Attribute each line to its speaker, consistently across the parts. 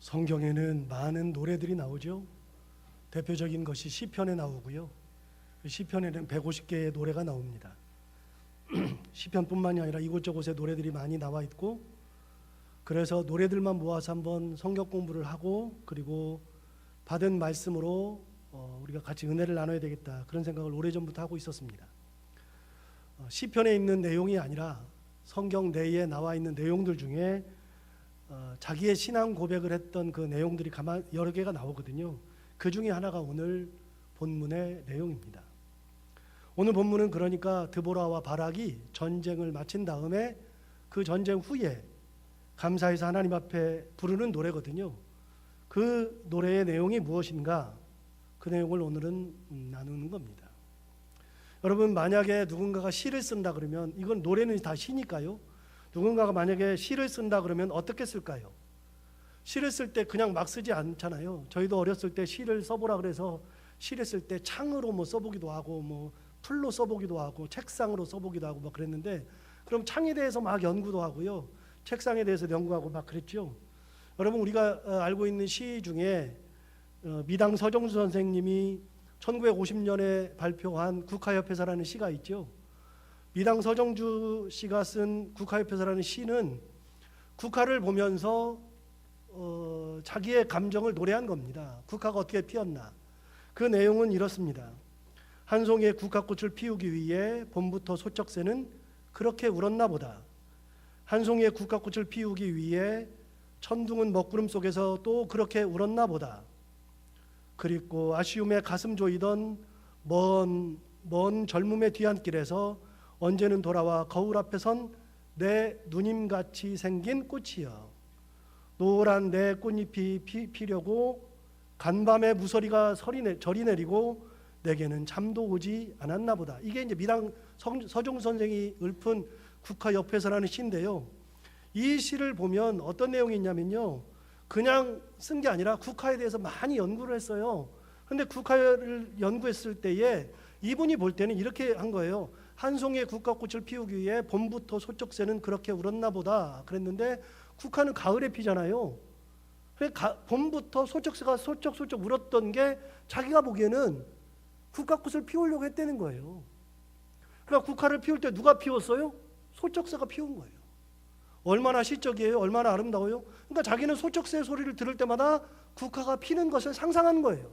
Speaker 1: 성경에는 많은 노래들이 나오죠. 대표적인 것이 시편에 나오고요. 시편에는 150개의 노래가 나옵니다. 시편뿐만이 아니라 이곳저곳에 노래들이 많이 나와 있고, 그래서 노래들만 모아서 한번 성경 공부를 하고 그리고 받은 말씀으로 우리가 같이 은혜를 나눠야 되겠다, 그런 생각을 오래전부터 하고 있었습니다. 시편에 있는 내용이 아니라 성경 내에 나와 있는 내용들 중에 자기의 신앙 고백을 했던 그 내용들이 여러 개가 나오거든요. 그 중에 하나가 오늘 본문의 내용입니다. 오늘 본문은 그러니까 드보라와 바락이 전쟁을 마친 다음에 그 전쟁 후에 감사해서 하나님 앞에 부르는 노래거든요. 그 노래의 내용이 무엇인가, 그 내용을 오늘은 나누는 겁니다. 여러분, 만약에 누군가가 시를 쓴다 그러면, 이건 노래는 다 시니까요, 누군가가 만약에 시를 쓴다 그러면 어떻게 쓸까요? 시를 쓸 때 그냥 막 쓰지 않잖아요. 저희도 어렸을 때 시를 써보라 그래서 시를 쓸 때 창으로 뭐 써보기도 하고 풀로 써보기도 하고 책상으로 써보기도 하고 막 그랬는데, 그럼 창에 대해서 막 연구도 하고요, 책상에 대해서 연구하고 막 그랬죠. 여러분, 우리가 알고 있는 시 중에 미당 서정주 선생님이 1950년에 발표한 국화협회사라는 시가 있죠. 미당 서정주 씨가 쓴 국화협회사라는 시는 국화를 보면서 자기의 감정을 노래한 겁니다. 국화가 어떻게 피었나. 그 내용은 이렇습니다. 한 송이의 국화꽃을 피우기 위해 봄부터 소쩍새는 그렇게 울었나 보다. 한 송이의 국화꽃을 피우기 위해 천둥은 먹구름 속에서 또 그렇게 울었나 보다. 그리고 아쉬움에 가슴 조이던 먼 젊음의 뒤안길에서 언제는 돌아와 거울 앞에 선 내 누님같이 생긴 꽃이여. 노란 내 꽃잎이 피려고 간밤에 무서리가 저리 내리고 내게는 잠도 오지 않았나 보다. 이게 이제 미당 서종 선생이 읊은 국화협회서라는 시인데요. 이 시를 보면 어떤 내용이 있냐면요, 그냥 쓴 게 아니라 국화에 대해서 많이 연구를 했어요. 그런데 국화를 연구했을 때에 이분이 볼 때는 이렇게 한 거예요. 한 송이의 국화꽃을 피우기 위해 봄부터 소쩍새는 그렇게 울었나 보다 그랬는데, 국화는 가을에 피잖아요. 봄부터 소쩍새가 소쩍소쩍 울었던 게 자기가 보기에는 국화꽃을 피우려고 했다는 거예요. 그러니까 국화를 피울 때 누가 피웠어요? 소쩍새가 피운 거예요. 얼마나 시적이에요? 얼마나 아름다워요? 그러니까 자기는 소쩍새의 소리를 들을 때마다 국화가 피는 것을 상상하는 거예요.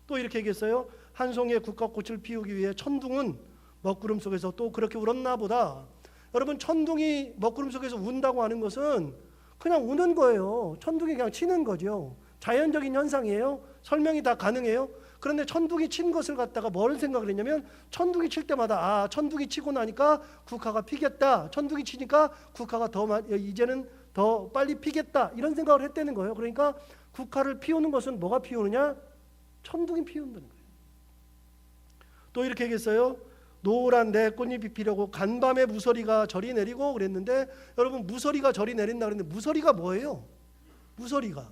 Speaker 1: 또 이렇게 얘기했어요. 한 송이의 국화꽃을 피우기 위해 천둥은 먹구름 속에서 또 그렇게 울었나 보다. 여러분, 천둥이 먹구름 속에서 운다고 하는 것은 그냥 우는 거예요. 천둥이 그냥 치는 거죠. 자연적인 현상이에요. 설명이 다 가능해요. 그런데 천둥이 친 것을 갖다가 뭘 생각을 했냐면, 천둥이 칠 때마다 천둥이 치고 나니까 국화가 피겠다, 천둥이 치니까 국화가 이제는 더 빨리 피겠다, 이런 생각을 했다는 거예요. 그러니까 국화를 피우는 것은 뭐가 피우느냐? 천둥이 피운다는 거예요. 또 이렇게 얘기했어요. 노란 내 꽃잎이 피려고 간밤에 무서리가 저리 내리고 그랬는데, 여러분, 무서리가 저리 내린다 그랬는데 무서리가 뭐예요? 무서리가,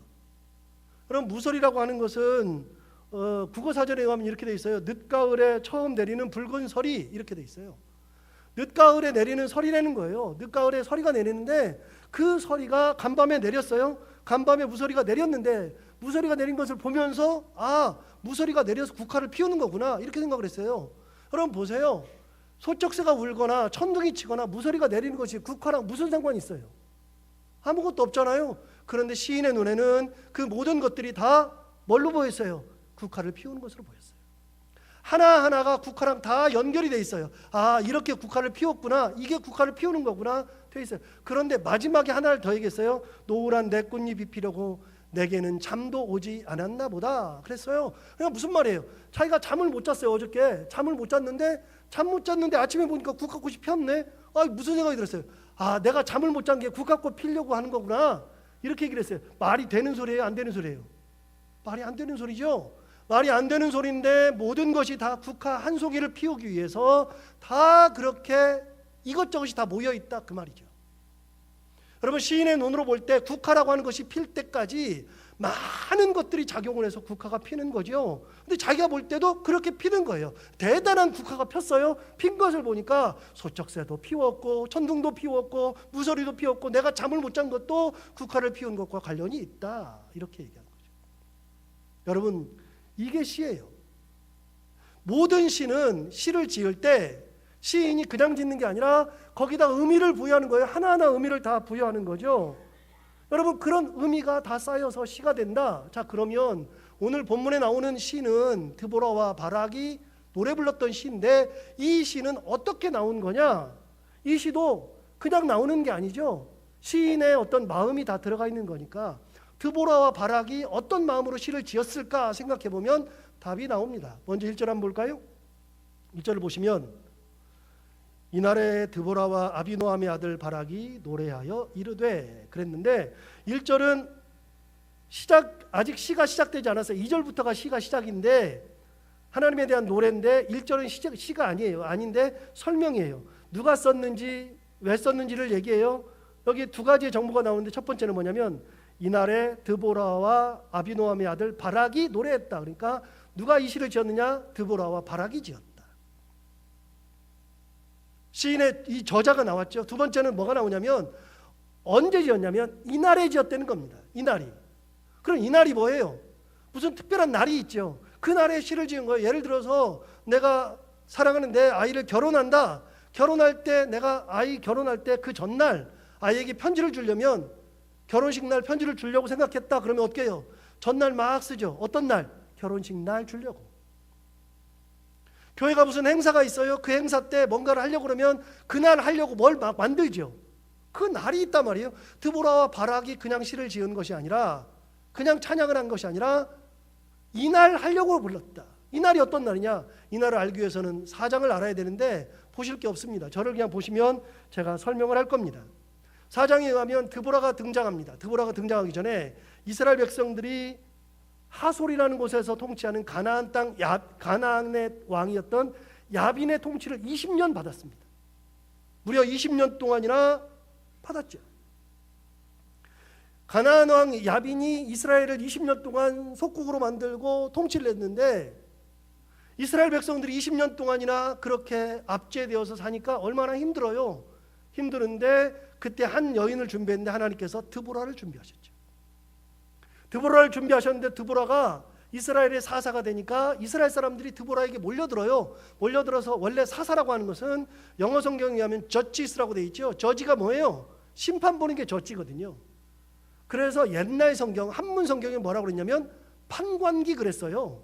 Speaker 1: 여러분, 무서리라고 하는 것은 국어사전에 의하면 이렇게 돼 있어요. 늦가을에 처음 내리는 붉은 서리, 이렇게 돼 있어요. 늦가을에 내리는 서리라는 거예요. 늦가을에 서리가 내리는데 그 서리가 간밤에 내렸어요. 간밤에 무서리가 내렸는데, 무서리가 내린 것을 보면서 무서리가 내려서 국화를 피우는 거구나, 이렇게 생각을 했어요. 여러분 보세요. 소쩍새가 울거나 천둥이 치거나 무서리가 내리는 것이 국화랑 무슨 상관이 있어요? 아무것도 없잖아요. 그런데 시인의 눈에는 그 모든 것들이 다 뭘로 보였어요? 국화를 피우는 것으로 보였어요. 하나하나가 국화랑 다 연결이 돼 있어요. 이렇게 국화를 피웠구나, 이게 국화를 피우는 거구나 돼 있어요. 그런데 마지막에 하나를 더 얘기했어요. 노란 내 꽃잎이 피려고 내게는 잠도 오지 않았나 보다 그랬어요. 그냥 무슨 말이에요? 자기가 잠을 못 잤어요. 어저께 잠을 못 잤는데 아침에 보니까 국화꽃이 폈네. 무슨 생각이 들었어요? 내가 잠을 못 잔 게 국화꽃 피려고 하는 거구나, 이렇게 얘기를 했어요. 말이 되는 소리예요? 안 되는 소리예요? 말이 안 되는 소리죠. 말이 안 되는 소리인데 모든 것이 다 국화 한 송이를 피우기 위해서 다 그렇게 이것저것이 다 모여 있다, 그 말이죠. 여러분, 시인의 눈으로 볼 때 국화라고 하는 것이 필 때까지 많은 것들이 작용을 해서 국화가 피는 거죠. 근데 자기가 볼 때도 그렇게 피는 거예요. 대단한 국화가 폈어요. 핀 것을 보니까 소쩍새도 피웠고 천둥도 피웠고 무서리도 피웠고 내가 잠을 못 잔 것도 국화를 피운 것과 관련이 있다, 이렇게 얘기하는 거죠. 여러분, 이게 시예요. 모든 시는 시를 지을 때 시인이 그냥 짓는 게 아니라 거기다 의미를 부여하는 거예요. 하나하나 의미를 다 부여하는 거죠. 여러분, 그런 의미가 다 쌓여서 시가 된다. 자, 그러면 오늘 본문에 나오는 시는 드보라와 바락이 노래 불렀던 시인데, 이 시는 어떻게 나온 거냐? 이 시도 그냥 나오는 게 아니죠. 시인의 어떤 마음이 다 들어가 있는 거니까 드보라와 바락이 어떤 마음으로 시를 지었을까 생각해 보면 답이 나옵니다. 먼저 1절 한번 볼까요? 1절을 보시면, 이날에 드보라와 아비노함의 아들 바락이 노래하여 이르되, 그랬는데 1절은 아직 시가 시작되지 않았어요. 2절부터가 시가 시작인데 하나님에 대한 노래인데 1절은 시가 아닌데 설명이에요. 누가 썼는지 왜 썼는지를 얘기해요. 여기 두 가지의 정보가 나오는데, 첫 번째는 뭐냐면 이날에 드보라와 아비노함의 아들 바락이 노래했다. 그러니까 누가 이 시를 지었느냐? 드보라와 바락이 지었다. 시인의 이 저자가 나왔죠. 두 번째는 뭐가 나오냐면 언제 지었냐면 이날에 지었다는 겁니다. 이날이. 그럼 이날이 뭐예요? 무슨 특별한 날이 있죠. 그 날에 시를 지은 거예요. 예를 들어서 내가 사랑하는 내 아이를 결혼한다. 결혼할 때, 내가 아이 결혼할 때 그 전날 아이에게 편지를 주려면, 결혼식 날 편지를 주려고 생각했다. 그러면 어떻게 해요? 전날 막 쓰죠. 어떤 날? 결혼식 날 주려고. 교회가 무슨 행사가 있어요. 그 행사 때 뭔가를 하려고 그러면 그날 하려고 뭘 막 만들죠. 그 날이 있단 말이에요. 드보라와 바락이 그냥 시를 지은 것이 아니라, 그냥 찬양을 한 것이 아니라 이날 하려고 불렀다. 이 날이 어떤 날이냐? 이 날을 알기 위해서는 사장을 알아야 되는데 보실 게 없습니다. 저를 그냥 보시면 제가 설명을 할 겁니다. 사장에 의하면 드보라가 등장합니다. 드보라가 등장하기 전에 이스라엘 백성들이 하솔이라는 곳에서 통치하는 가나안 땅 가나안의 왕이었던 야빈의 통치를 20년 받았습니다. 무려 20년 동안이나 받았죠. 가나안 왕 야빈이 이스라엘을 20년 동안 속국으로 만들고 통치를 했는데, 이스라엘 백성들이 20년 동안이나 그렇게 압제되어서 사니까 얼마나 힘들어요. 힘드는데 그때 한 여인을 준비했는데 하나님께서 드보라를 준비하셨죠. 드보라를 준비하셨는데 드보라가 이스라엘의 사사가 되니까 이스라엘 사람들이 드보라에게 몰려들어요. 몰려들어서, 원래 사사라고 하는 것은 영어 성경에 의하면 저지스라고 되어 있죠. 저지가 뭐예요? 심판 보는 게 저지거든요. 그래서 옛날 성경, 한문 성경에 뭐라고 그랬냐면 판관기 그랬어요.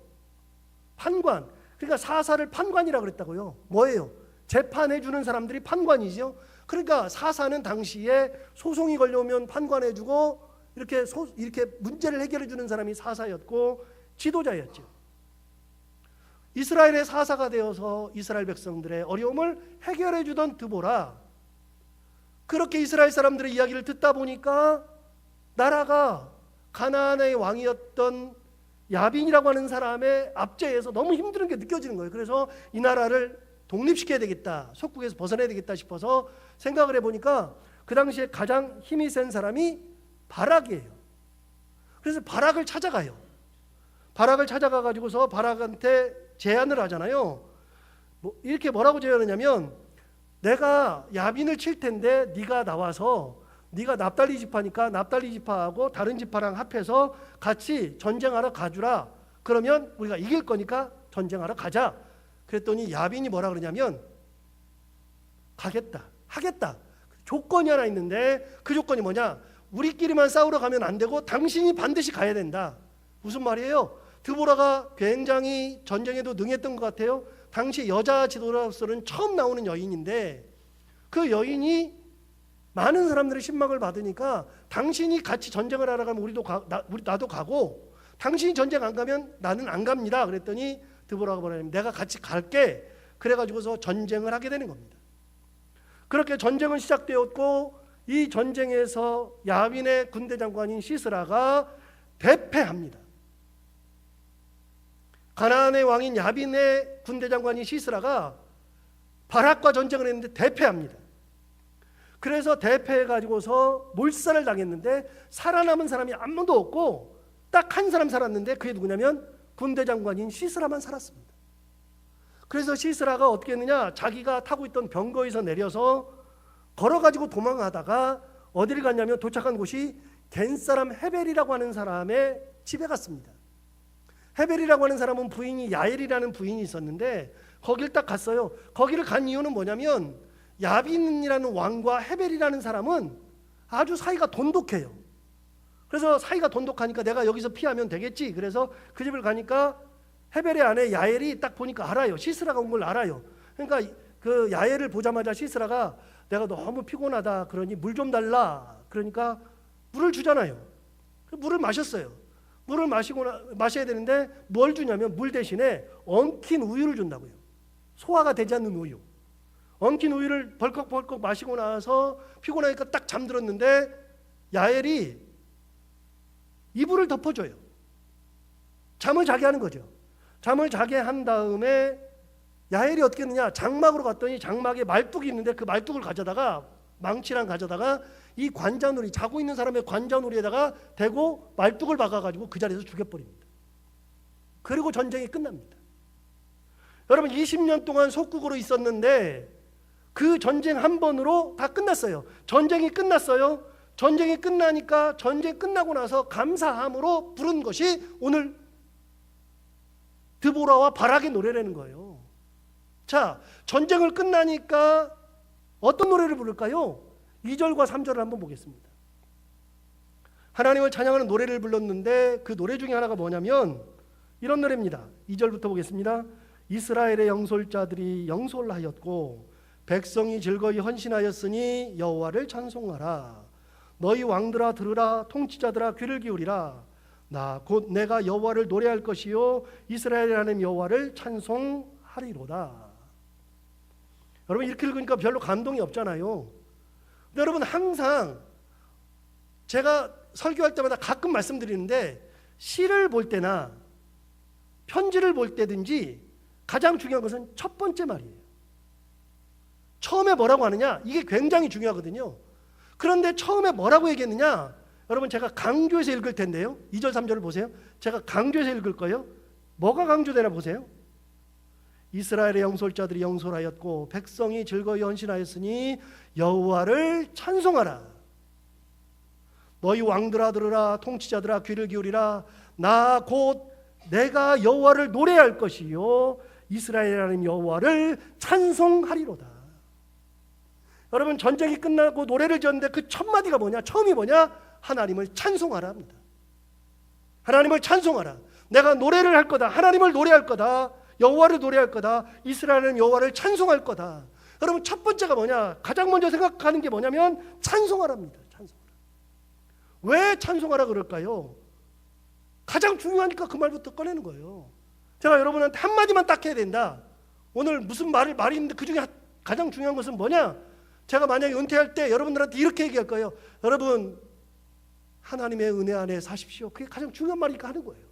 Speaker 1: 판관. 그러니까 사사를 판관이라고 그랬다고요. 뭐예요? 재판해 주는 사람들이 판관이죠. 그러니까 사사는 당시에 소송이 걸려오면 판관해 주고 이렇게 문제를 해결해 주는 사람이 사사였고 지도자였죠. 이스라엘의 사사가 되어서 이스라엘 백성들의 어려움을 해결해 주던 드보라. 그렇게 이스라엘 사람들의 이야기를 듣다 보니까 나라가 가나안의 왕이었던 야빈이라고 하는 사람의 압제에서 너무 힘든 게 느껴지는 거예요. 그래서 이 나라를 독립시켜야 되겠다, 속국에서 벗어나야 되겠다 싶어서 생각을 해보니까 그 당시에 가장 힘이 센 사람이 바락이에요. 그래서 바락을 찾아가요. 바락을 찾아가가지고서 바락한테 제안을 하잖아요. 이렇게 뭐라고 제안하냐면, 내가 야빈을 칠 텐데 네가 나와서, 네가 납달리 지파니까 납달리 지파하고 다른 지파랑 합해서 같이 전쟁하러 가주라. 그러면 우리가 이길 거니까 전쟁하러 가자. 그랬더니 야빈이 뭐라 그러냐면, 가겠다, 하겠다. 조건이 하나 있는데 그 조건이 뭐냐? 우리끼리만 싸우러 가면 안 되고 당신이 반드시 가야 된다. 무슨 말이에요? 드보라가 굉장히 전쟁에도 능했던 것 같아요. 당시 여자 지도자로서는 처음 나오는 여인인데, 그 여인이 많은 사람들의 신망을 받으니까 당신이 같이 전쟁을 하러 가면 나도 가고, 당신이 전쟁 안 가면 나는 안 갑니다. 그랬더니 드보라가 뭐냐면, 내가 같이 갈게. 그래가지고서 전쟁을 하게 되는 겁니다. 그렇게 전쟁은 시작되었고, 이 전쟁에서 야빈의 군대 장관인 시스라가 대패합니다. 가나안의 왕인 야빈의 군대 장관인 시스라가 바락과 전쟁을 했는데 대패합니다. 그래서 대패해가지고서 몰살을 당했는데 살아남은 사람이 아무도 없고 딱 한 사람 살았는데 그게 누구냐면 군대 장관인 시스라만 살았습니다. 그래서 시스라가 어떻게 했느냐, 자기가 타고 있던 병거에서 내려서 걸어가지고 도망하다가 어디를 갔냐면 도착한 곳이 겐사람 헤벨이라고 하는 사람의 집에 갔습니다. 헤벨이라고 하는 사람은 부인이 야엘이라는 부인이 있었는데 거길 딱 갔어요. 거기를 간 이유는 뭐냐면 야빈이라는 왕과 헤벨이라는 사람은 아주 사이가 돈독해요. 그래서 사이가 돈독하니까 내가 여기서 피하면 되겠지. 그래서 그 집을 가니까 헤벨의 아내 야엘이 딱 보니까 알아요. 시스라가 온 걸 알아요. 그러니까 그 야엘을 보자마자 시스라가 내가 너무 피곤하다 그러니 물 좀 달라. 그러니까 물을 주잖아요. 물을 마셨어요. 물을 마셔야 되는데 뭘 주냐면 물 대신에 엉킨 우유를 준다고요. 소화가 되지 않는 우유. 엉킨 우유를 벌컥벌컥 마시고 나서 피곤하니까 딱 잠들었는데 야엘이 이불을 덮어줘요. 잠을 자게 하는 거죠. 잠을 자게 한 다음에 야엘이 어떻게 했느냐, 장막으로 갔더니 장막에 말뚝이 있는데 그 말뚝을 가져다가, 망치랑 가져다가 이 관자놀이, 자고 있는 사람의 관자놀이에다가 대고 말뚝을 박아가지고 그 자리에서 죽여버립니다. 그리고 전쟁이 끝납니다. 여러분 20년 동안 속국으로 있었는데 그 전쟁 한 번으로 다 끝났어요. 전쟁이 끝났어요. 전쟁이 끝나니까 전쟁 끝나고 나서 감사함으로 부른 것이 오늘 드보라와 바락의 노래라는 거예요. 자, 전쟁을 끝나니까 어떤 노래를 부를까요? 2절과 3절을 한번 보겠습니다. 하나님을 찬양하는 노래를 불렀는데 그 노래 중에 하나가 뭐냐면 이런 노래입니다. 2절부터 보겠습니다. 이스라엘의 영솔자들이 영솔하였고 백성이 즐거이 헌신하였으니 여호와를 찬송하라. 너희 왕들아 들으라. 통치자들아 귀를 기울이라. 나 곧 내가 여호와를 노래할 것이요 이스라엘의 하나님 여호와를 찬송하리로다. 여러분 이렇게 읽으니까 별로 감동이 없잖아요. 근데 여러분 항상 제가 설교할 때마다 가끔 말씀드리는데 시를 볼 때나 편지를 볼 때든지 가장 중요한 것은 첫 번째 말이에요. 처음에 뭐라고 하느냐, 이게 굉장히 중요하거든요. 그런데 처음에 뭐라고 얘기했느냐, 여러분 제가 강조해서 읽을 텐데요. 2절 3절을 보세요. 제가 강조해서 읽을 거예요. 뭐가 강조되나 보세요. 이스라엘의 영솔자들이 영솔하였고 백성이 즐거이 헌신하였으니 여호와를 찬송하라. 너희 왕들아 들으라. 통치자들아 귀를 기울이라. 나 곧 내가 여호와를 노래할 것이요 이스라엘 하나님 여호와를 찬송하리로다. 여러분 전쟁이 끝나고 노래를 지었는데 그 첫 마디가 뭐냐? 처음이 뭐냐? 하나님을 찬송하라 합니다. 하나님을 찬송하라. 내가 노래를 할 거다. 하나님을 노래할 거다. 여호와를 노래할 거다. 이스라엘은 여호와를 찬송할 거다. 여러분 첫 번째가 뭐냐? 가장 먼저 생각하는 게 뭐냐면 찬송하랍니다. 찬송하라. 왜 찬송하라 그럴까요? 가장 중요하니까 그 말부터 꺼내는 거예요. 제가 여러분한테 한마디만 딱 해야 된다. 오늘 무슨 말이 있는데 그 중에 가장 중요한 것은 뭐냐? 제가 만약에 은퇴할 때 여러분들한테 이렇게 얘기할 거예요. 여러분 하나님의 은혜 안에 사십시오. 그게 가장 중요한 말이니까 하는 거예요.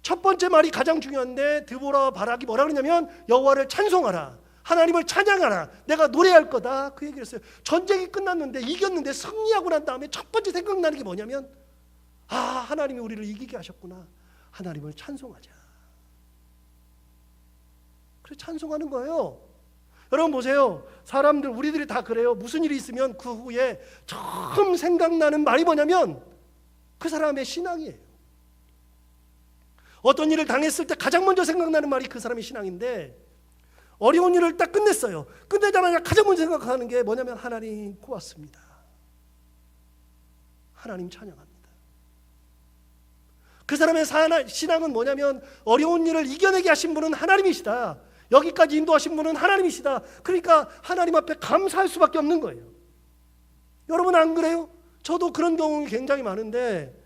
Speaker 1: 첫 번째 말이 가장 중요한데 드보라와 바락이 뭐라 그러냐면 여호와를 찬송하라. 하나님을 찬양하라. 내가 노래할 거다. 그 얘기를 했어요. 전쟁이 끝났는데 이겼는데 승리하고 난 다음에 첫 번째 생각나는 게 뭐냐면 하나님이 우리를 이기게 하셨구나. 하나님을 찬송하자. 그래서 찬송하는 거예요. 여러분 보세요. 사람들 우리들이 다 그래요. 무슨 일이 있으면 그 후에 처음 생각나는 말이 뭐냐면 그 사람의 신앙이에요. 어떤 일을 당했을 때 가장 먼저 생각나는 말이 그 사람의 신앙인데 어려운 일을 딱 끝냈어요. 끝내자마자 가장 먼저 생각하는 게 뭐냐면 하나님 고맙습니다. 하나님 찬양합니다. 그 사람의 신앙은 뭐냐면 어려운 일을 이겨내게 하신 분은 하나님이시다. 여기까지 인도하신 분은 하나님이시다. 그러니까 하나님 앞에 감사할 수밖에 없는 거예요. 여러분 안 그래요? 저도 그런 경우가 굉장히 많은데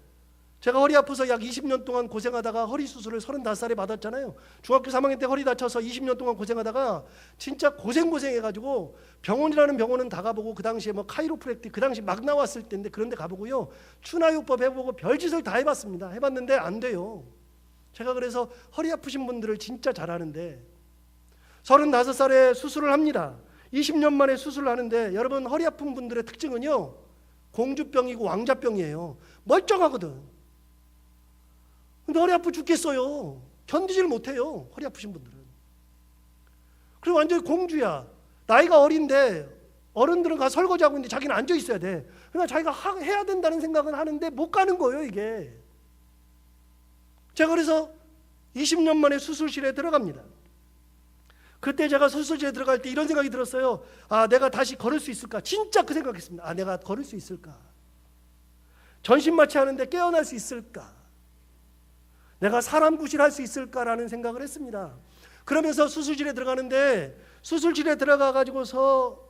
Speaker 1: 제가 허리 아파서 약 20년 동안 고생하다가 허리 수술을 35살에 받았잖아요. 중학교 3학년 때 허리 다쳐서 20년 동안 고생하다가 진짜 고생해가지고 병원이라는 병원은 다 가보고 그 당시에 뭐 카이로프랙틱 그 당시 막 나왔을 때인데 그런 데 가보고요. 추나요법 해보고 별짓을 다 해봤습니다. 해봤는데 안 돼요. 제가 그래서 허리 아프신 분들을 진짜 잘 아는데 35살에 수술을 합니다. 20년 만에 수술을 하는데 여러분 허리 아픈 분들의 특징은요, 공주병이고 왕자병이에요. 멀쩡하거든. 근데 허리 아프 죽겠어요. 견디질 못해요, 허리 아프신 분들은. 그리고 완전히 공주야. 나이가 어린데 어른들은 가서 설거지하고 있는데 자기는 앉아 있어야 돼. 그러니까 자기가 해야 된다는 생각은 하는데 못 가는 거예요, 이게. 제가 그래서 20년 만에 수술실에 들어갑니다. 그때 제가 수술실에 들어갈 때 이런 생각이 들었어요. 아, 내가 다시 걸을 수 있을까? 진짜 그 생각했습니다. 아, 내가 걸을 수 있을까? 전신마취 하는데 깨어날 수 있을까? 내가 사람 구실할 수 있을까라는 생각을 했습니다. 그러면서 수술실에 들어가는데, 수술실에 들어가 가지고서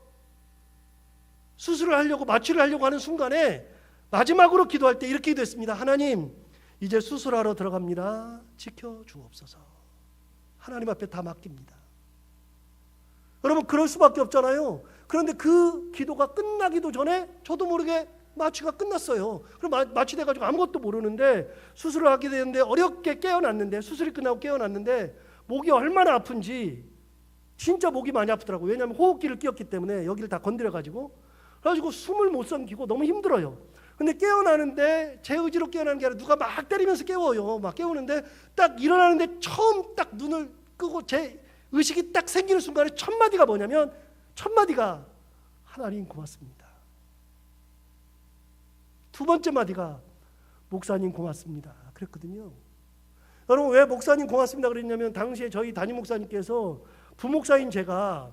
Speaker 1: 수술을 하려고, 마취를 하려고 하는 순간에 마지막으로 기도할 때 이렇게 기도했습니다. 하나님, 이제 수술하러 들어갑니다. 지켜주옵소서. 하나님 앞에 다 맡깁니다. 여러분, 그럴 수밖에 없잖아요. 그런데 그 기도가 끝나기도 전에 저도 모르게 마취가 끝났어요. 그럼 마취돼가지고 아무것도 모르는데 수술을 하게 되는데 어렵게 깨어났는데, 수술이 끝나고 깨어났는데 목이 얼마나 아픈지, 진짜 목이 많이 아프더라고요. 왜냐하면 호흡기를 끼웠기 때문에 여기를 다 건드려가지고, 그래가지고 숨을 못 삼키고 너무 힘들어요. 근데 깨어나는데 제 의지로 깨어나는 게 아니라 누가 막 때리면서 깨워요. 막 깨우는데 딱 일어나는데 처음 딱 눈을 끄고 제 의식이 딱 생기는 순간에 첫 마디가 뭐냐면, 첫 마디가 하나님 고맙습니다. 두 번째 마디가 목사님 고맙습니다 그랬거든요. 여러분, 왜 목사님 고맙습니다 그랬냐면, 당시에 저희 담임 목사님께서 부목사인 제가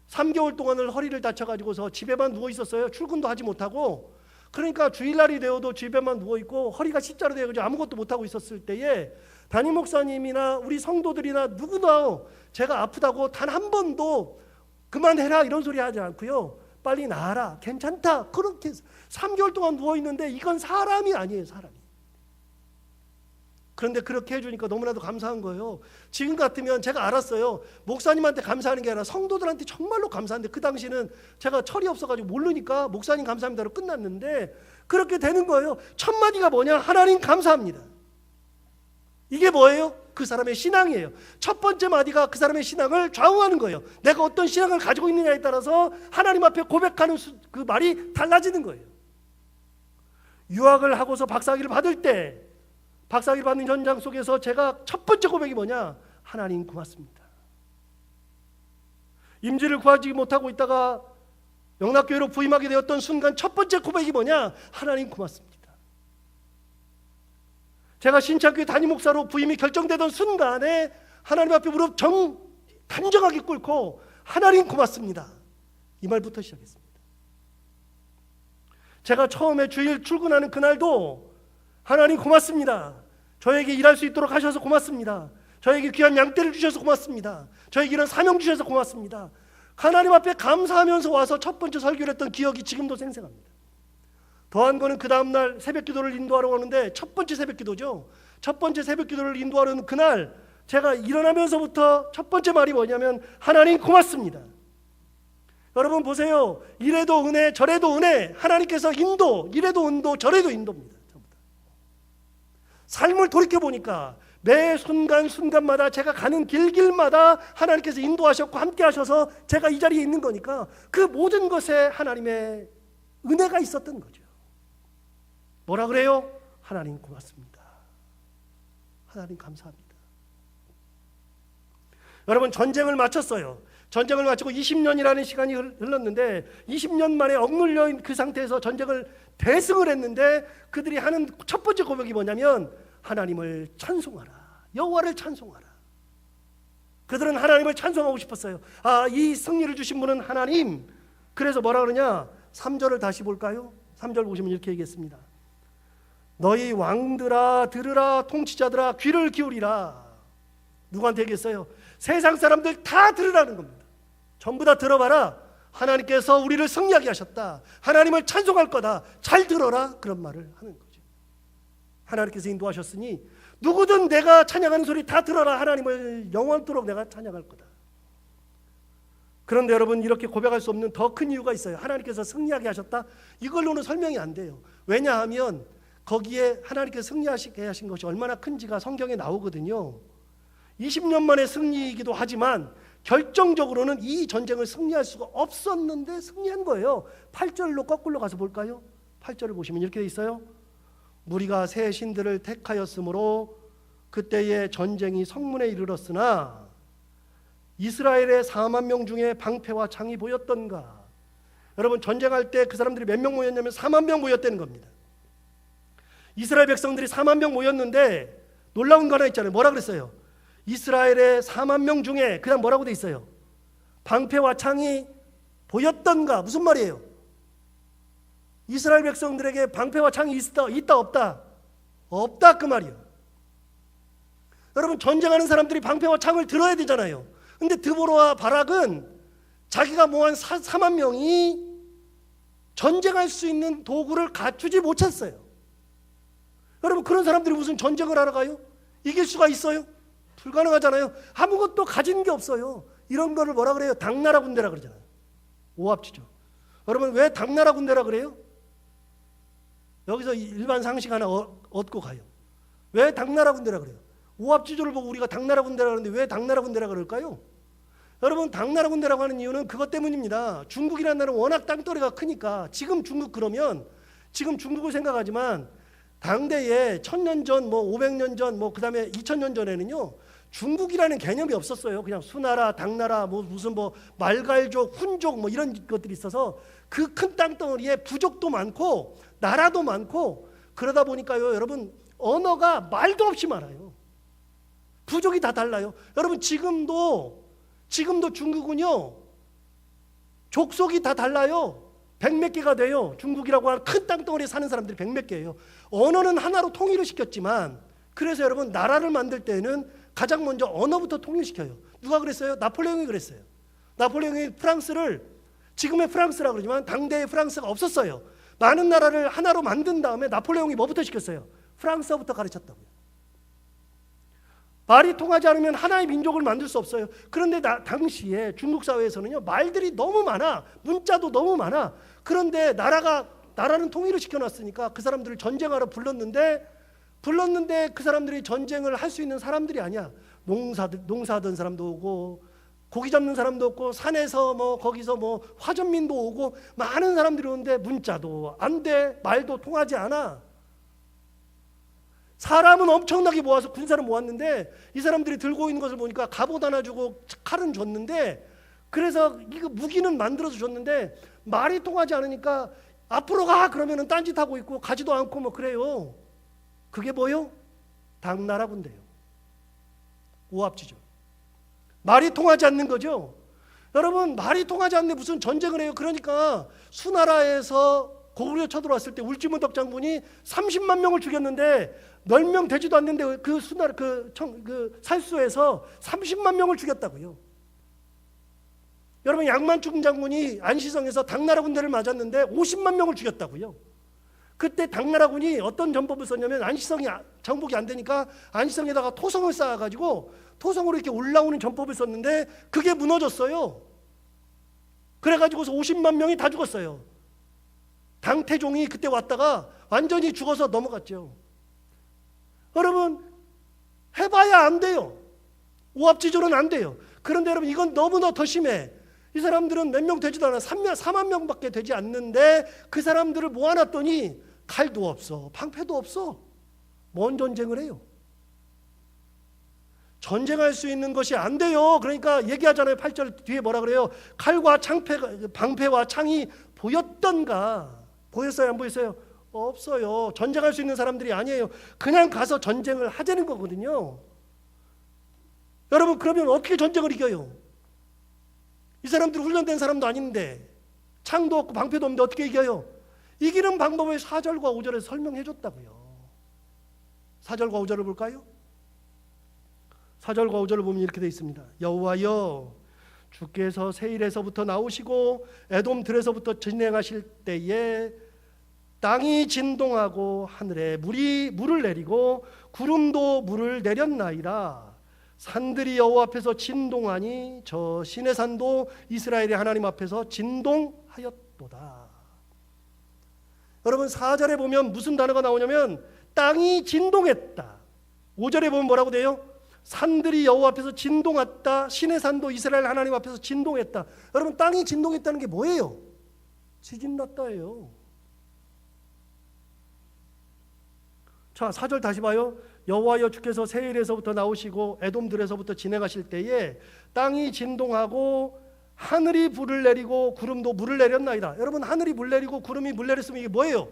Speaker 1: 3개월 동안을 허리를 다쳐가지고서 집에만 누워 있었어요. 출근도 하지 못하고. 그러니까 주일날이 되어도 집에만 누워 있고 허리가 십자로 되어가지고 아무것도 못하고 있었을 때에 담임 목사님이나 우리 성도들이나 누구나 제가 아프다고 단 한 번도 그만해라 이런 소리 하지 않고요, 빨리 나아라, 괜찮다, 그렇게 3개월 동안 누워 있는데 이건 사람이 아니에요, 사람이. 그런데 그렇게 해주니까 너무나도 감사한 거예요. 지금 같으면 제가 알았어요. 목사님한테 감사하는 게 아니라 성도들한테 정말로 감사한데, 그 당시는 제가 철이 없어가지고 모르니까 목사님 감사합니다로 끝났는데 그렇게 되는 거예요. 첫 마디가 뭐냐? 하나님 감사합니다. 이게 뭐예요? 그 사람의 신앙이에요. 첫 번째 마디가 그 사람의 신앙을 좌우하는 거예요. 내가 어떤 신앙을 가지고 있느냐에 따라서 하나님 앞에 고백하는 그 말이 달라지는 거예요. 유학을 하고서 박사학위를 받을 때, 박사학위를 받는 현장 속에서 제가 첫 번째 고백이 뭐냐? 하나님 고맙습니다. 임지를 구하지 못하고 있다가 영락교회로 부임하게 되었던 순간 첫 번째 고백이 뭐냐? 하나님 고맙습니다. 제가 신창교회 담임 목사로 부임이 결정되던 순간에 하나님 앞에 무릎 단정하게 꿇고 하나님 고맙습니다, 이 말부터 시작했습니다. 제가 처음에 주일 출근하는 그날도 하나님 고맙습니다. 저에게 일할 수 있도록 하셔서 고맙습니다. 저에게 귀한 양떼를 주셔서 고맙습니다. 저에게 이런 사명 주셔서 고맙습니다. 하나님 앞에 감사하면서 와서 첫 번째 설교를 했던 기억이 지금도 생생합니다. 더한 거는 그 다음날 새벽 기도를 인도하러 가는데, 첫 번째 새벽 기도죠. 첫 번째 새벽 기도를 인도하려는 그날 제가 일어나면서부터 첫 번째 말이 뭐냐면 하나님 고맙습니다. 여러분 보세요. 이래도 은혜 저래도 은혜, 하나님께서 인도, 이래도 인도 저래도 인도입니다. 삶을 돌이켜보니까 매 순간순간마다 제가 가는 길마다 하나님께서 인도하셨고 함께 하셔서 제가 이 자리에 있는 거니까 그 모든 것에 하나님의 은혜가 있었던 거죠. 뭐라 그래요? 하나님 고맙습니다. 하나님 감사합니다. 여러분, 전쟁을 마쳤어요. 전쟁을 마치고 20년이라는 시간이 흘렀는데 20년 만에 억눌려 있는 그 상태에서 전쟁을 대승을 했는데 그들이 하는 첫 번째 고백이 뭐냐면 하나님을 찬송하라, 여호와를 찬송하라. 그들은 하나님을 찬송하고 싶었어요. 아, 이 승리를 주신 분은 하나님. 그래서 뭐라 그러냐? 3절을 다시 볼까요? 3절 보시면 이렇게 얘기했습니다. 너희 왕들아 들으라, 통치자들아 귀를 기울이라. 누구한테 얘기했어요? 세상 사람들 다 들으라는 겁니다. 전부 다 들어봐라. 하나님께서 우리를 승리하게 하셨다. 하나님을 찬송할 거다. 잘 들어라. 그런 말을 하는 거죠. 하나님께서 인도하셨으니 누구든 내가 찬양하는 소리 다 들어라. 하나님을 영원토록 내가 찬양할 거다. 그런데 여러분, 이렇게 고백할 수 없는 더 큰 이유가 있어요. 하나님께서 승리하게 하셨다? 이걸로는 설명이 안 돼요. 왜냐하면 거기에 하나님께서 승리하게 하신 것이 얼마나 큰지가 성경에 나오거든요. 20년 만의 승리이기도 하지만 결정적으로는 이 전쟁을 승리할 수가 없었는데 승리한 거예요. 8절로 거꾸로 가서 볼까요? 8절을 보시면 이렇게 돼 있어요. 무리가 새 신들을 택하였으므로 그때의 전쟁이 성문에 이르렀으나 이스라엘의 4만 명 중에 방패와 창이 보였던가. 여러분, 전쟁할 때 그 사람들이 몇 명 모였냐면 4만 명 모였다는 겁니다. 이스라엘 백성들이 4만 명 모였는데 놀라운 거 하나 있잖아요. 뭐라 그랬어요? 이스라엘의 4만 명 중에 그냥 뭐라고 돼 있어요? 방패와 창이 보였던가. 무슨 말이에요? 이스라엘 백성들에게 방패와 창이 있다 없다? 없다 그 말이에요. 여러분, 전쟁하는 사람들이 방패와 창을 들어야 되잖아요. 근데 드보라와 바락은 자기가 모은 4만 명이 전쟁할 수 있는 도구를 갖추지 못했어요. 여러분, 그런 사람들이 무슨 전쟁을 하러 가요? 이길 수가 있어요? 불가능하잖아요. 아무것도 가진 게 없어요. 이런 거를 뭐라 그래요? 당나라 군대라 그러잖아요. 오합지졸. 여러분, 왜 당나라 군대라 그래요? 여기서 일반 상식 하나 얻고 가요. 왜 당나라 군대라 그래요? 오합지졸을 보고 우리가 당나라 군대라 그러는데 왜 당나라 군대라 그럴까요? 여러분, 당나라 군대라고 하는 이유는 그것 때문입니다. 중국이라는 나라는 워낙 땅덩어리가 크니까. 지금 중국 그러면 지금 중국을 생각하지만 당대에 1000년 전, 500년 전, 그다음에 2000년 전에는요, 중국이라는 개념이 없었어요. 그냥 수나라, 당나라, 무슨 말갈족, 훈족 이런 것들이 있어서 그 큰 땅덩어리에 부족도 많고 나라도 많고 그러다 보니까요, 여러분, 언어가 말도 없이 많아요. 부족이 다 달라요. 여러분, 지금도 중국은요, 족속이 다 달라요. 100몇 개가 돼요. 중국이라고 하는 큰 땅덩어리에 사는 사람들이 100몇 개예요. 언어는 하나로 통일을 시켰지만, 그래서 여러분, 나라를 만들 때는 가장 먼저 언어부터 통일시켜요. 누가 그랬어요? 나폴레옹이 그랬어요. 나폴레옹이 프랑스를, 지금의 프랑스라고 그러지만 당대의 프랑스가 없었어요. 많은 나라를 하나로 만든 다음에 나폴레옹이 뭐부터 시켰어요? 프랑스어부터 가르쳤다고요. 말이 통하지 않으면 하나의 민족을 만들 수 없어요. 그런데 당시에 중국 사회에서는요, 말들이 너무 많아. 문자도 너무 많아. 그런데 나라는 통일을 시켜놨으니까 그 사람들을 전쟁하러 불렀는데 그 사람들이 전쟁을 할 수 있는 사람들이 아니야. 농사하던 사람도 오고 고기 잡는 사람도 없고 산에서 거기서 화전민도 오고 많은 사람들이 오는데 문자도 안 돼. 말도 통하지 않아. 사람은 엄청나게 모아서 군사를 모았는데 이 사람들이 들고 있는 것을 보니까 갑옷 하나 주고 칼은 줬는데, 그래서 이거 무기는 만들어서 줬는데 말이 통하지 않으니까 앞으로 가 그러면은 딴짓하고 있고 가지도 않고 그래요. 그게 뭐요? 당나라 군대요. 오합지졸. 말이 통하지 않는 거죠. 여러분, 말이 통하지 않는데 무슨 전쟁을 해요? 그러니까 수나라에서 고구려 쳐들어왔을 때 울지문덕 장군이 30만 명을 죽였는데 10명 되지도 않는데 그 수나라 그 살수에서 30만 명을 죽였다고요. 여러분, 양만충 장군이 안시성에서 당나라 군대를 맞았는데 50만 명을 죽였다고요. 그때 당나라군이 어떤 전법을 썼냐면, 안시성이 정복이 안 되니까 안시성에다가 토성을 쌓아가지고 토성으로 이렇게 올라오는 전법을 썼는데 그게 무너졌어요. 그래가지고서 50만 명이 다 죽었어요. 당태종이 그때 왔다가 완전히 죽어서 넘어갔죠. 여러분, 해봐야 안 돼요. 오합지졸은 안 돼요. 그런데 여러분, 이건 너무나 더 심해. 이 사람들은 몇 명 되지도 않아. 4만 명밖에 되지 않는데 그 사람들을 모아놨더니 칼도 없어, 방패도 없어. 뭔 전쟁을 해요? 전쟁할 수 있는 것이 안 돼요. 그러니까 얘기하잖아요. 8절 뒤에 뭐라 그래요? 칼과 방패와 창이 보였던가? 보였어요? 안 보였어요? 없어요. 전쟁할 수 있는 사람들이 아니에요. 그냥 가서 전쟁을 하자는 거거든요. 여러분, 그러면 어떻게 전쟁을 이겨요? 이 사람들 훈련된 사람도 아닌데 창도 없고 방패도 없는데 어떻게 이겨요? 이기는 방법을 4절과 5절에서 설명해 줬다고요. 4절과 5절을 볼까요? 4절과 5절을 보면 이렇게 되어 있습니다. 여호와여, 주께서 세일에서부터 나오시고 에돔 들에서부터 진행하실 때에 땅이 진동하고 하늘에 물을 내리고 구름도 물을 내렸나이다. 산들이 여호와 앞에서 진동하니 저 신의 산도 이스라엘의 하나님 앞에서 진동하였도다. 여러분, 4절에 보면 무슨 단어가 나오냐면 땅이 진동했다. 5절에 보면 뭐라고 돼요? 산들이 여호와 앞에서 진동했다. 신의 산도 이스라엘 하나님 앞에서 진동했다. 여러분, 땅이 진동했다는 게 뭐예요? 지진 났다예요. 자, 4절 다시 봐요. 여호와여 주께서 세일에서부터 나오시고 에돔들에서부터 지나가실 때에 땅이 진동하고 하늘이 불을 내리고 구름도 물을 내렸나이다. 여러분, 하늘이 물 내리고 구름이 물 내렸으면 이게 뭐예요?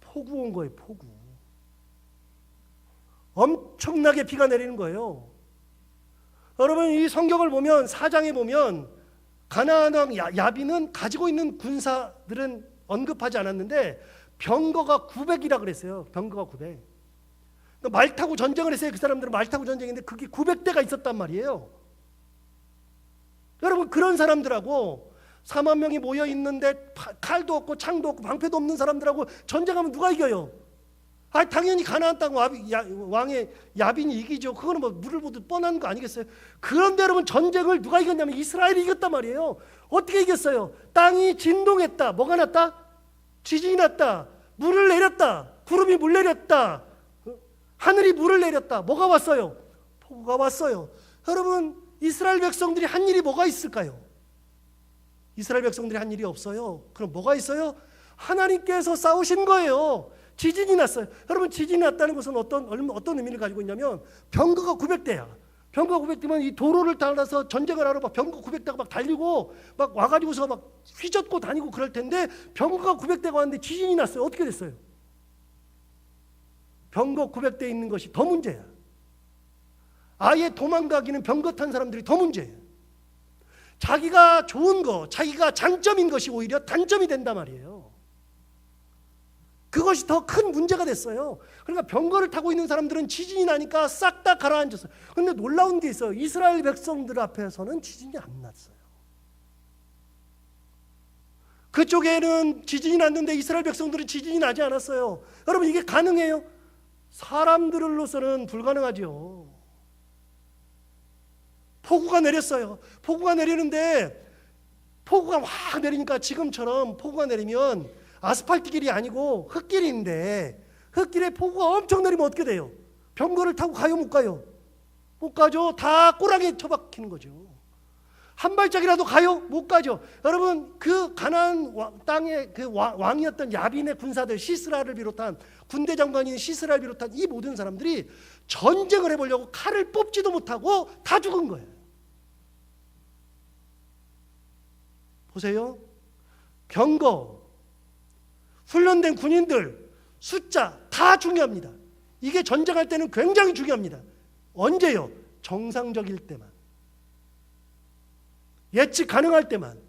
Speaker 1: 폭우 온 거예요. 폭우. 엄청나게 비가 내리는 거예요. 여러분, 이 성경을 보면, 사장에 보면 가나안 왕 야빈은 가지고 있는 군사들은 언급하지 않았는데 병거가 900이라 그랬어요. 병거가 900. 말 타고 전쟁을 했어요. 그 사람들은 말 타고 전쟁했는데 그게 900대가 있었단 말이에요. 여러분, 그런 사람들하고 4만 명이 모여 있는데 칼도 없고 창도 없고 방패도 없는 사람들하고 전쟁하면 누가 이겨요? 당연히 가나안 땅 왕의 야빈이 이기죠. 그거는 뭐 물을 보듯 뻔한 거 아니겠어요? 그런데 여러분, 전쟁을 누가 이겼냐면 이스라엘이 이겼단 말이에요. 어떻게 이겼어요? 땅이 진동했다. 뭐가 났다? 지진이 났다. 물을 내렸다. 구름이 물 내렸다. 하늘이 물을 내렸다. 뭐가 왔어요? 폭우가 왔어요. 여러분, 이스라엘 백성들이 한 일이 뭐가 있을까요? 이스라엘 백성들이 한 일이 없어요. 그럼 뭐가 있어요? 하나님께서 싸우신 거예요. 지진이 났어요. 여러분, 지진이 났다는 것은 어떤 의미를 가지고 있냐면 병거가 900대야. 병거가 900대면 이 도로를 따라서 전쟁을 하러 막 병거 900대가 막 달리고 막 와가지고서 막 휘젓고 다니고 그럴 텐데 병거가 900대가 왔는데 지진이 났어요. 어떻게 됐어요? 병거 900대 있는 것이 더 문제야. 아예 도망가기는 병거 탄 사람들이 더 문제예요. 자기가 좋은 거, 자기가 장점인 것이 오히려 단점이 된단 말이에요. 그것이 더 큰 문제가 됐어요. 그러니까 병거를 타고 있는 사람들은 지진이 나니까 싹 다 가라앉았어요. 그런데 놀라운 게 있어요. 이스라엘 백성들 앞에서는 지진이 안 났어요. 그쪽에는 지진이 났는데 이스라엘 백성들은 지진이 나지 않았어요. 여러분, 이게 가능해요? 사람들로서는 불가능하죠. 폭우가 내렸어요. 폭우가 내리는데 폭우가 확 내리니까 지금처럼 폭우가 내리면 아스팔트 길이 아니고 흙길인데 흙길에 폭우가 엄청 내리면 어떻게 돼요? 병거를 타고 가요? 못 가요? 못 가죠. 다 꼬랑에 처박히는 거죠. 한 발짝이라도 가요? 못 가죠. 여러분, 그 가나안 땅의 그 왕이었던 야빈의 군사들, 시스라를 비롯한 군대 장관인 시스라를 비롯한 이 모든 사람들이 전쟁을 해보려고 칼을 뽑지도 못하고 다 죽은 거예요. 보세요. 병거, 훈련된 군인들, 숫자 다 중요합니다. 이게 전쟁할 때는 굉장히 중요합니다. 언제요? 정상적일 때만. 예측 가능할 때만.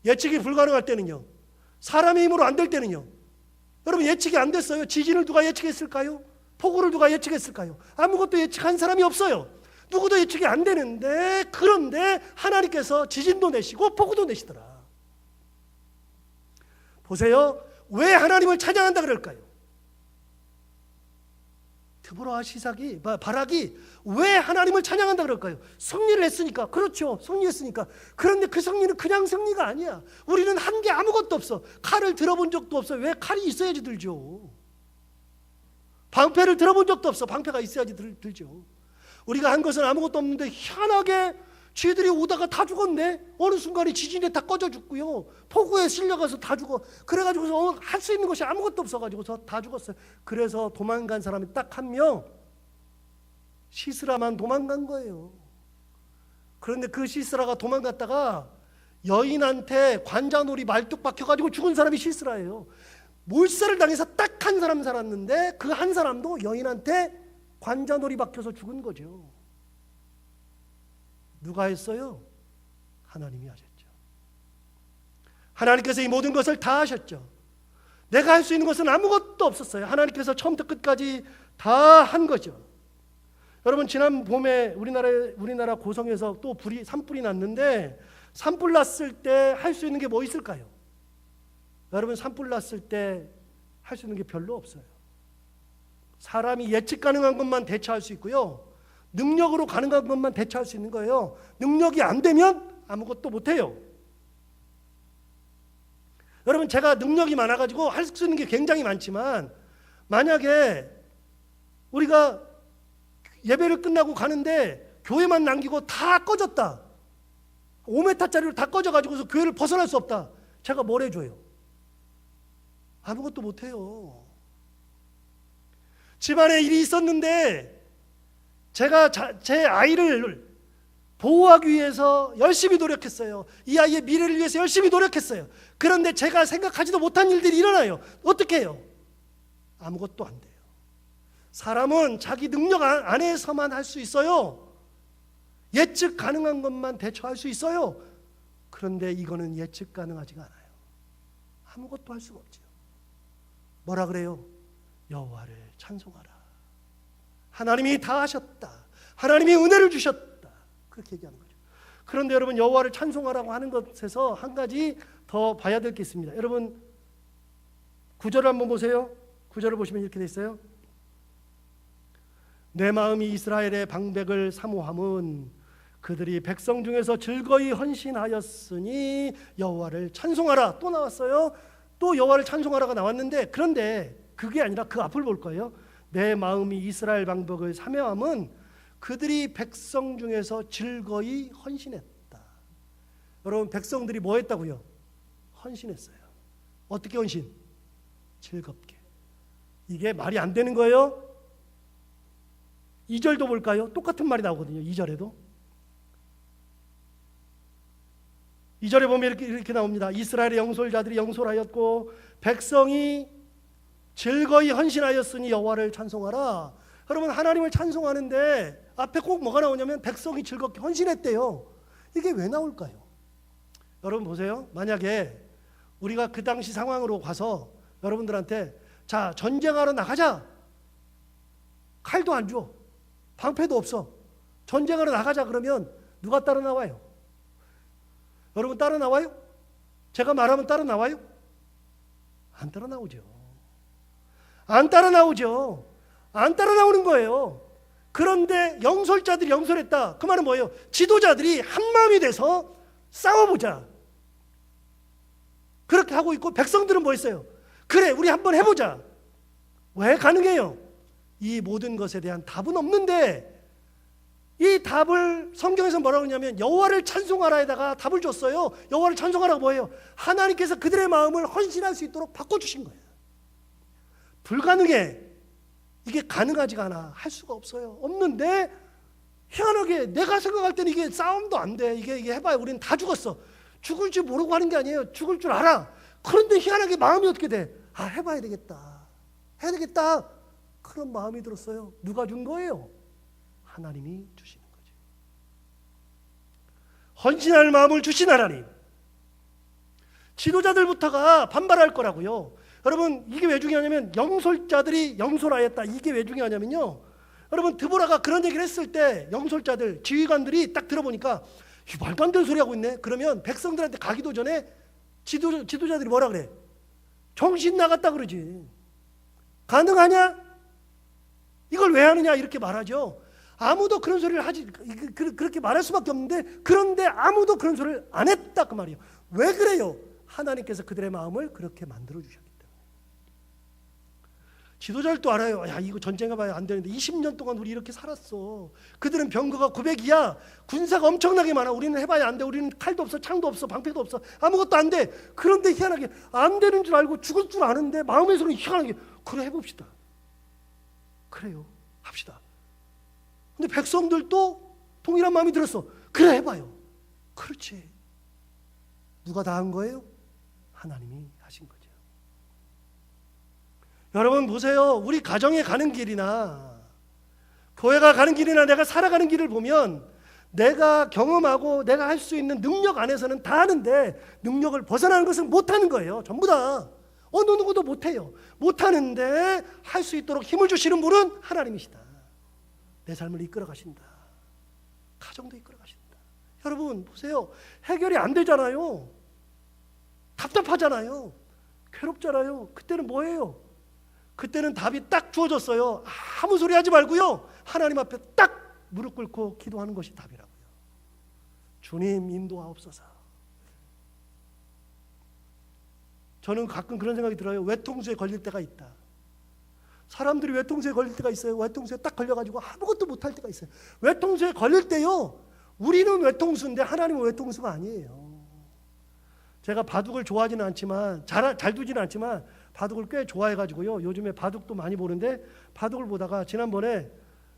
Speaker 1: 예측이 불가능할 때는요. 사람의 힘으로 안 될 때는요. 여러분, 예측이 안 됐어요. 지진을 누가 예측했을까요? 폭우를 누가 예측했을까요? 아무것도 예측한 사람이 없어요. 누구도 예측이 안 되는데, 그런데 하나님께서 지진도 내시고 폭우도 내시더라. 보세요. 왜 하나님을 찬양한다 그럴까요? 드보라와 바락이 왜 하나님을 찬양한다 그럴까요? 승리를 했으니까. 그렇죠. 승리했으니까. 그런데 그 승리는 그냥 승리가 아니야. 우리는 한 게 아무것도 없어. 칼을 들어본 적도 없어. 왜? 칼이 있어야지 들죠. 방패를 들어본 적도 없어. 방패가 있어야지 들죠. 우리가 한 것은 아무것도 없는데 희한하게 쥐들이 오다가 다 죽었네. 어느 순간에 지진에 다 꺼져 죽고요. 폭우에 실려가서 다 죽어. 그래가지고서 할 수 있는 것이 아무것도 없어가지고서 다 죽었어요. 그래서 도망간 사람이 딱 한 명, 시스라만 도망간 거예요. 그런데 그 시스라가 도망갔다가 여인한테 관자놀이 말뚝 박혀가지고 죽은 사람이 시스라예요. 몰살을 당해서 딱 한 사람 살았는데 그 한 사람도 여인한테 관자놀이 박혀서 죽은 거죠. 누가 했어요? 하나님이 하셨죠. 하나님께서 이 모든 것을 다 하셨죠. 내가 할 수 있는 것은 아무것도 없었어요. 하나님께서 처음부터 끝까지 다 한 거죠. 여러분, 지난 봄에 우리나라 고성에서 또 산불이 났는데 산불 났을 때 할 수 있는 게 뭐 있을까요? 여러분, 산불 났을 때 할 수 있는 게 별로 없어요. 사람이 예측 가능한 것만 대처할 수 있고요. 능력으로 가능한 것만 대처할 수 있는 거예요. 능력이 안 되면 아무것도 못해요. 여러분, 제가 능력이 많아가지고 할 수 있는 게 굉장히 많지만 만약에 우리가 예배를 끝나고 가는데 교회만 남기고 다 꺼졌다. 5m짜리로 다 꺼져가지고서 교회를 벗어날 수 없다. 제가 뭘 해줘요? 아무것도 못해요. 집안에 일이 있었는데 제가 제 아이를 보호하기 위해서 열심히 노력했어요. 이 아이의 미래를 위해서 열심히 노력했어요. 그런데 제가 생각하지도 못한 일들이 일어나요. 어떻게 해요? 아무것도 안 돼요. 사람은 자기 능력 안에서만 할 수 있어요. 예측 가능한 것만 대처할 수 있어요. 그런데 이거는 예측 가능하지가 않아요. 아무것도 할 수가 없죠. 뭐라 그래요? 여호와를 찬송하라. 하나님이 다 하셨다. 하나님이 은혜를 주셨다. 그렇게 얘기하는 거죠. 그런데 여러분, 여호와를 찬송하라고 하는 것에서 한 가지 더 봐야 될 게 있습니다. 여러분, 9절을 한번 보세요. 9절을 보시면 이렇게 돼 있어요. 내 마음이 이스라엘의 방백을 사모함은 그들이 백성 중에서 즐거이 헌신하였으니 여호와를 찬송하라. 또 나왔어요. 또 여호와를 찬송하라가 나왔는데, 그런데 그게 아니라 그 앞을 볼 거예요. 내 마음이 이스라엘 방백을 사모함은 그들이 백성 중에서 즐거이 헌신했다. 여러분, 백성들이 뭐 했다고요? 헌신했어요. 어떻게 헌신? 즐겁게. 이게 말이 안 되는 거예요. 2절도 볼까요? 똑같은 말이 나오거든요. 2절에도. 2절에 보면 이렇게 나옵니다. 이스라엘의 영솔자들이 영솔하였고 백성이 즐거이 헌신하였으니 여호와를 찬송하라. 여러분, 하나님을 찬송하는데 앞에 꼭 뭐가 나오냐면 백성이 즐겁게 헌신했대요. 이게 왜 나올까요? 여러분 보세요. 만약에 우리가 그 당시 상황으로 가서 여러분들한테 자, 전쟁하러 나가자. 칼도 안 줘. 방패도 없어. 전쟁하러 나가자 그러면 누가 따라 나와요? 여러분, 따라 나와요? 제가 말하면 따라 나와요? 안 따라 나오죠. 안 따라 나오죠. 안 따라 나오는 거예요. 그런데 영솔자들이 영솔했다. 그 말은 뭐예요? 지도자들이 한 마음이 돼서 싸워보자. 그렇게 하고 있고, 백성들은 뭐 했어요? 그래, 우리 한번 해보자. 왜 가능해요? 이 모든 것에 대한 답은 없는데, 이 답을 성경에서 뭐라고 하냐면 여호와를 찬송하라에다가 답을 줬어요. 여호와를 찬송하라고 뭐예요? 하나님께서 그들의 마음을 헌신할 수 있도록 바꿔주신 거예요. 불가능해. 이게 가능하지가 않아. 할 수가 없어요. 없는데 희한하게 내가 생각할 때는 이게 싸움도 안 돼. 이게 해봐요. 우리는 다 죽었어. 죽을 줄 모르고 하는 게 아니에요. 죽을 줄 알아. 그런데 희한하게 마음이 어떻게 돼? 아, 해봐야 되겠다. 해야 되겠다. 그런 마음이 들었어요. 누가 준 거예요? 하나님이 주시는 거죠. 헌신할 마음을 주신 하나님. 지도자들부터가 반발할 거라고요. 여러분, 이게 왜 중요하냐면 영솔자들이 영솔하였다. 이게 왜 중요하냐면요. 여러분, 드보라가 그런 얘기를 했을 때 영솔자들, 지휘관들이 딱 들어보니까 말도 안 되는 소리 하고 있네. 그러면 백성들한테 가기도 전에 지도자들이 뭐라 그래? 정신 나갔다 그러지. 가능하냐? 이걸 왜 하느냐? 이렇게 말하죠. 아무도 그런 소리를 하지, 그렇게 말할 수밖에 없는데, 그런데 아무도 그런 소리를 안 했다 그 말이에요. 왜 그래요? 하나님께서 그들의 마음을 그렇게 만들어 주셨기 때문에. 지도자들도 알아요. 야, 이거 전쟁해봐야 안 되는데 20년 동안 우리 이렇게 살았어. 그들은 병거가 900이야. 군사가 엄청나게 많아. 우리는 해봐야 안 돼. 우리는 칼도 없어, 창도 없어, 방패도 없어. 아무것도 안 돼. 그런데 희한하게 안 되는 줄 알고 죽을 줄 아는데 마음에서는 희한하게 그래, 해봅시다. 그래요, 합시다. 근데 백성들도 동일한 마음이 들었어. 그래, 해봐요. 그렇지. 누가 다 한 거예요? 하나님이 하신 거죠. 여러분 보세요. 우리 가정에 가는 길이나 교회가 가는 길이나 내가 살아가는 길을 보면 내가 경험하고 내가 할 수 있는 능력 안에서는 다 하는데 능력을 벗어나는 것은 못하는 거예요. 전부 다. 어느 누구도 못해요. 못하는데 할 수 있도록 힘을 주시는 분은 하나님이시다. 내 삶을 이끌어 가신다. 가정도 이끌어 가신다. 여러분 보세요. 해결이 안 되잖아요. 답답하잖아요. 괴롭잖아요. 그때는 뭐예요? 그때는 답이 딱 주어졌어요. 아무 소리 하지 말고요. 하나님 앞에 딱 무릎 꿇고 기도하는 것이 답이라고요. 주님 인도하옵소서. 저는 가끔 그런 생각이 들어요. 외통수에 걸릴 때가 있다. 사람들이 외통수에 걸릴 때가 있어요. 외통수에 딱 걸려가지고 아무것도 못할 때가 있어요. 외통수에 걸릴 때요, 우리는 외통수인데 하나님은 외통수가 아니에요. 제가 바둑을 좋아하지는 않지만 잘 두지는 않지만 바둑을 꽤 좋아해가지고요, 요즘에 바둑도 많이 보는데, 바둑을 보다가 지난번에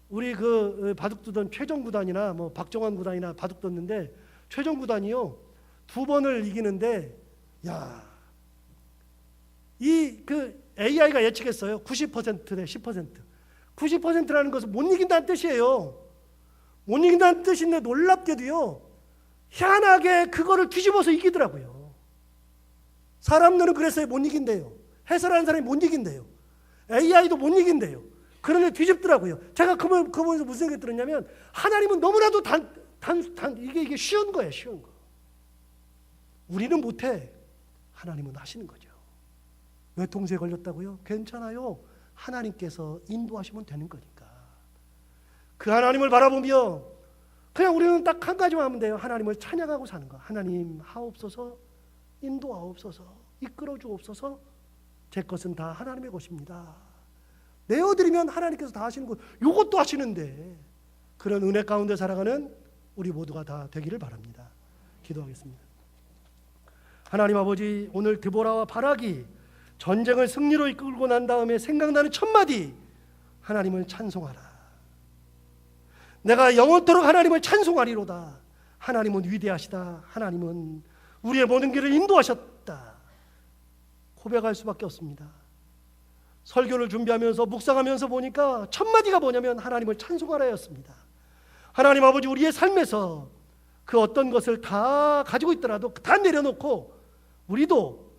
Speaker 1: 우리 그 바둑 두던 최정 구단이나 뭐 박정환 구단이나 바둑 뒀는데, 최정 구단이요 2번을 이기는데, 야, 이 그 AI가 예측했어요. 90% 대 10%. 90%라는 것은 못 이긴다는 뜻이에요. 못 이긴다는 뜻인데 놀랍게도요, 희한하게 그거를 뒤집어서 이기더라고요. 사람들은 그랬어요. 못 이긴대요. 해설하는 사람이 못 이긴대요. AI도 못 이긴대요. 그런데 뒤집더라고요. 제가 그 부분에서 무슨 생각이 들었냐면, 하나님은 너무나도 이게 쉬운 거예요. 쉬운 거. 우리는 못해. 하나님은 하시는 거죠. 외통수에 걸렸다고요? 괜찮아요. 하나님께서 인도하시면 되는 거니까. 그 하나님을 바라보며 그냥 우리는 딱 한 가지만 하면 돼요. 하나님을 찬양하고 사는 거. 하나님 하옵소서, 인도하옵소서, 이끌어 주옵소서. 제 것은 다 하나님의 것입니다. 내어드리면 하나님께서 다 하시는 거. 이것도 하시는데, 그런 은혜 가운데 살아가는 우리 모두가 다 되기를 바랍니다. 기도하겠습니다. 하나님 아버지, 오늘 드보라와 바락이 전쟁을 승리로 이끌고 난 다음에 생각나는 첫 마디, 하나님을 찬송하라. 내가 영원토록 하나님을 찬송하리로다. 하나님은 위대하시다. 하나님은 우리의 모든 길을 인도하셨다. 고백할 수밖에 없습니다. 설교를 준비하면서 묵상하면서 보니까 첫 마디가 뭐냐면 하나님을 찬송하라였습니다. 하나님 아버지, 우리의 삶에서 그 어떤 것을 다 가지고 있더라도 다 내려놓고, 우리도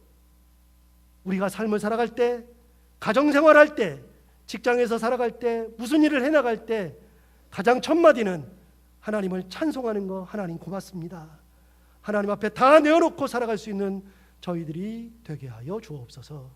Speaker 1: 우리가 삶을 살아갈 때, 가정생활할 때, 직장에서 살아갈 때, 무슨 일을 해나갈 때 가장 첫 마디는 하나님을 찬송하는 거. 하나님 고맙습니다. 하나님 앞에 다 내어놓고 살아갈 수 있는 저희들이 되게 하여 주옵소서.